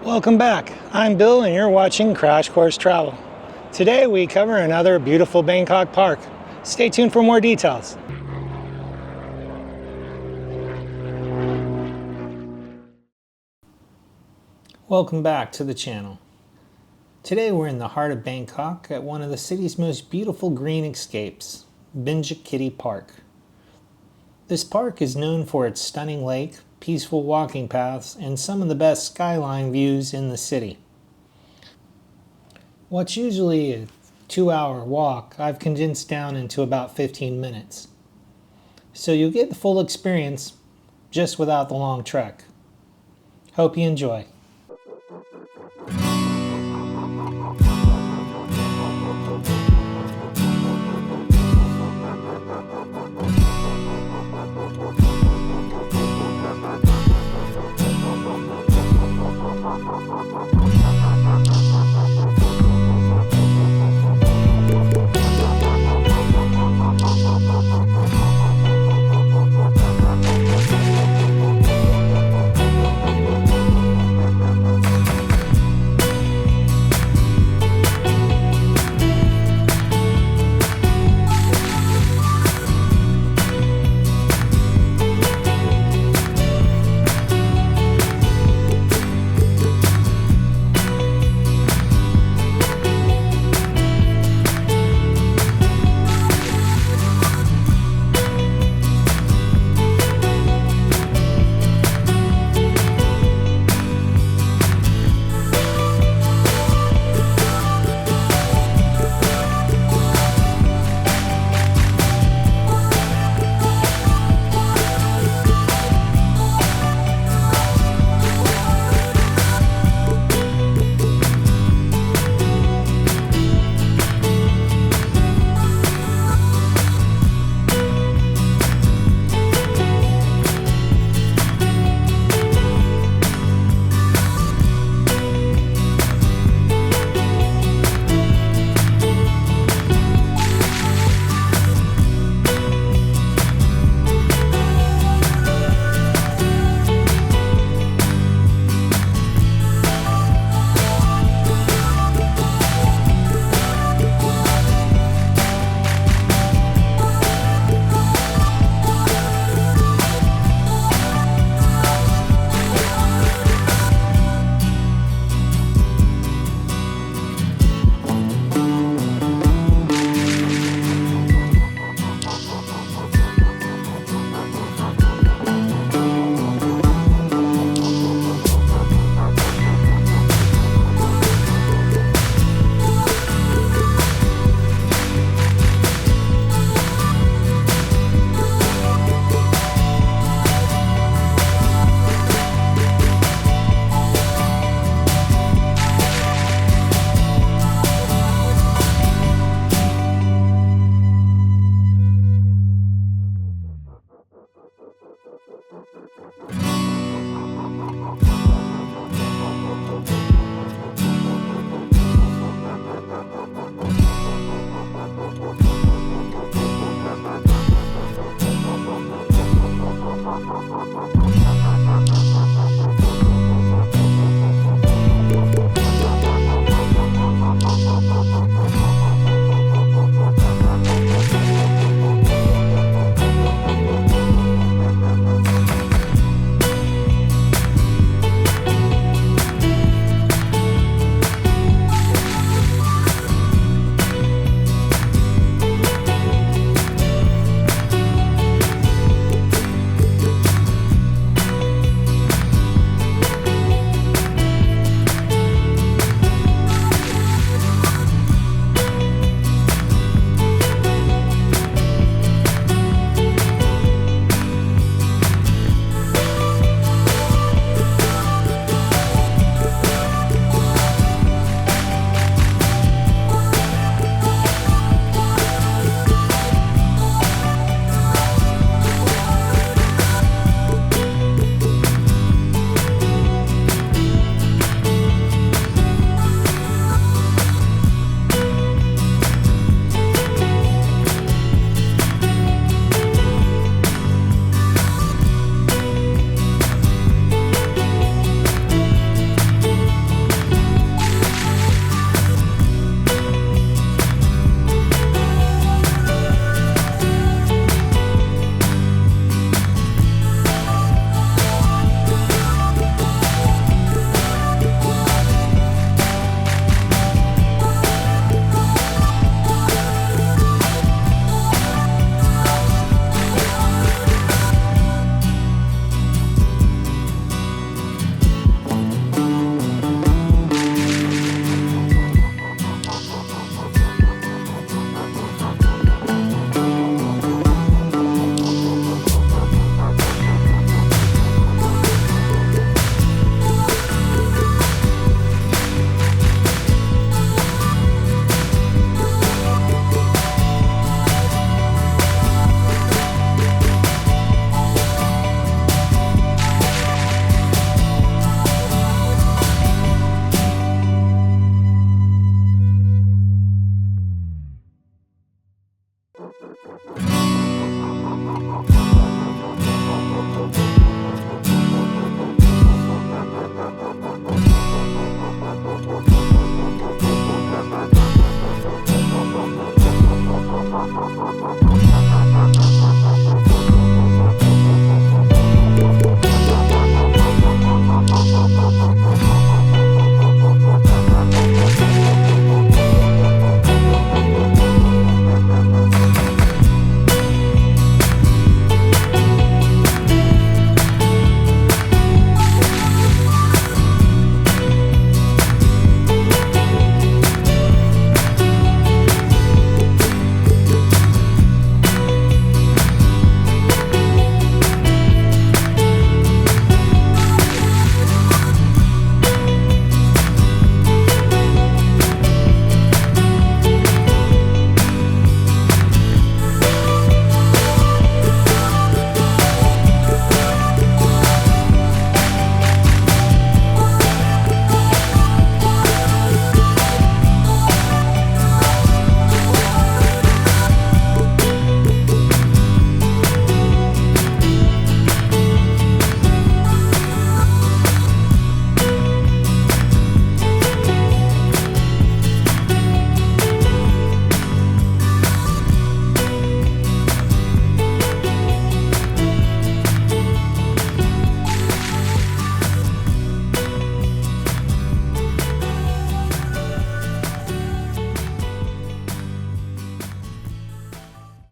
Welcome back. I'm Bill and you're watching Crash Course Travel. Today we cover another beautiful Bangkok park. Stay tuned for more details. Welcome back to the channel. Today we're in the heart of Bangkok at one of the city's most beautiful green escapes, Benjakitti Park. This park is known for its stunning lake, peaceful walking paths, and some of the best skyline views in the city. What's usually a 2-hour walk, I've condensed down into about 15 minutes. So you'll get the full experience just without the long trek. Hope you enjoy.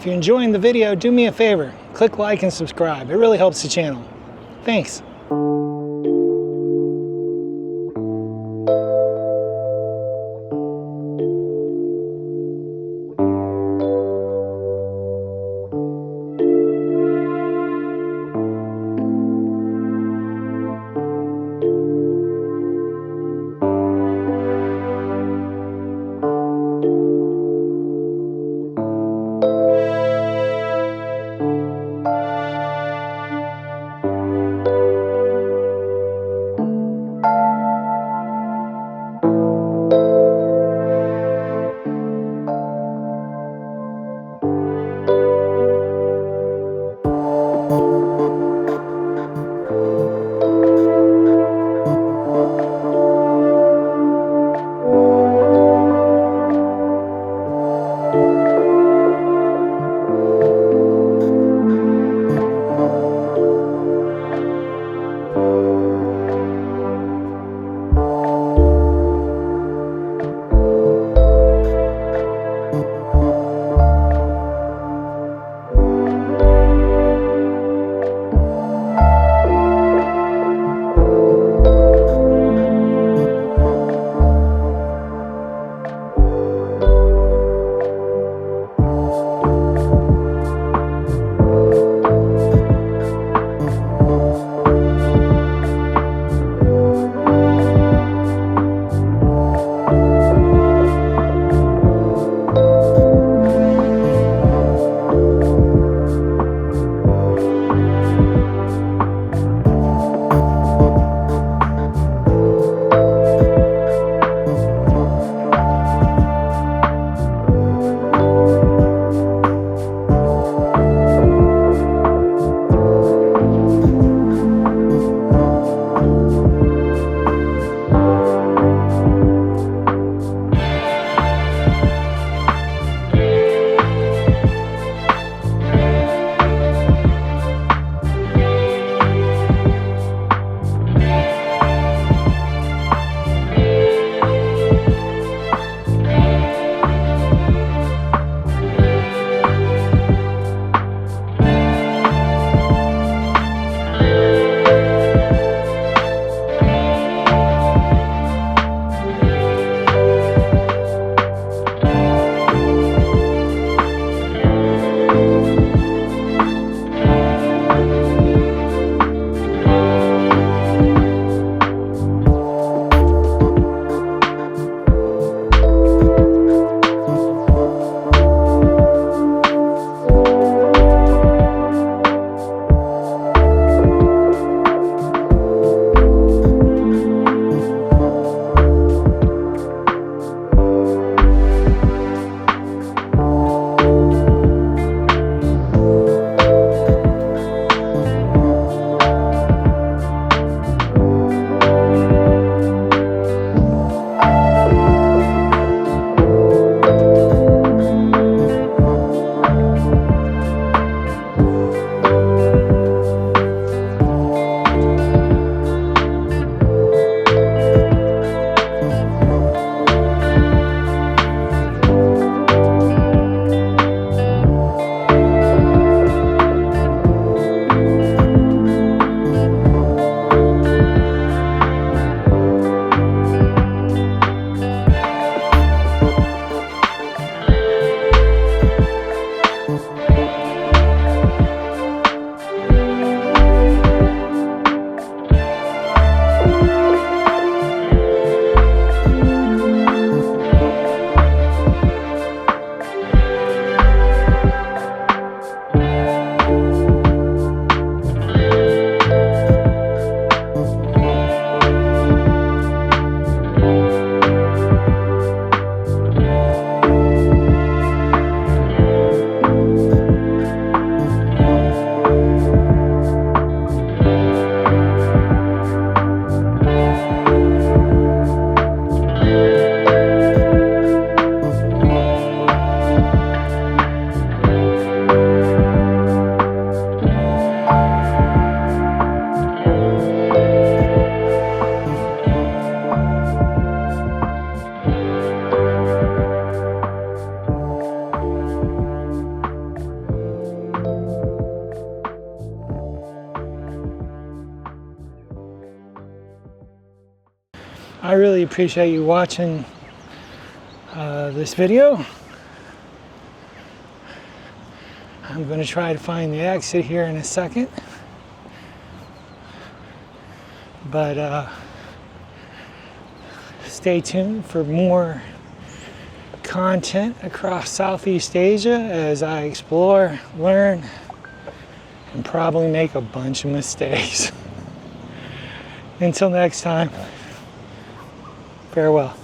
If you're enjoying the video, do me a favor. Click like and subscribe. It really helps the channel. Thanks. really appreciate you watching this video. I'm going to try to find the exit here in a second. But stay tuned for more content across Southeast Asia as I explore, learn, and probably make a bunch of mistakes. Until next time, farewell.